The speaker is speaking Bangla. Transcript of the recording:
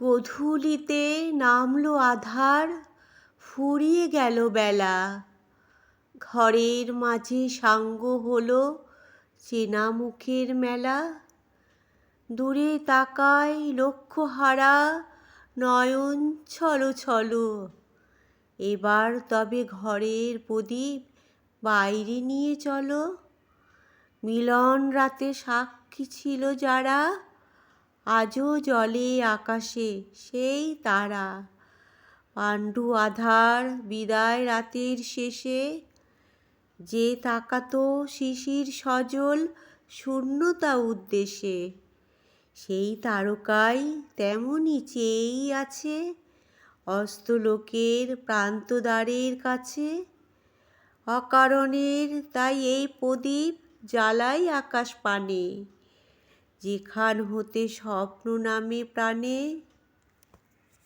গোধূলিতে নামলো আঁধার, ফুরিয়ে গেল বেলা। ঘরের মাঝে সাঙ্গ হলো চেনা মুখের মেলা। দূরে তাকাই লক্ষ্যহারা নয়ন ছলো ছলো। এবার তবে ঘরের প্রদীপ বাইরে নিয়ে চলো। মিলন রাতে সাক্ষী ছিল যারা, আজও জ্বলে আকাশে সেই তারা। পাণ্ডু আঁধার বিদায় রাতের শেষে, যে তাকাতো শিশির সজল শূন্যতা উদ্দেশে। সেই তারকাই তেমনি চেয়েই আছে অস্তলোকের প্রান্তদ্বারের কাছে। অকারণের তাই এই প্রদীপ জ্বালাই আকাশ পানে, যেখান হতে স্বপ্ন নামে প্রাণে।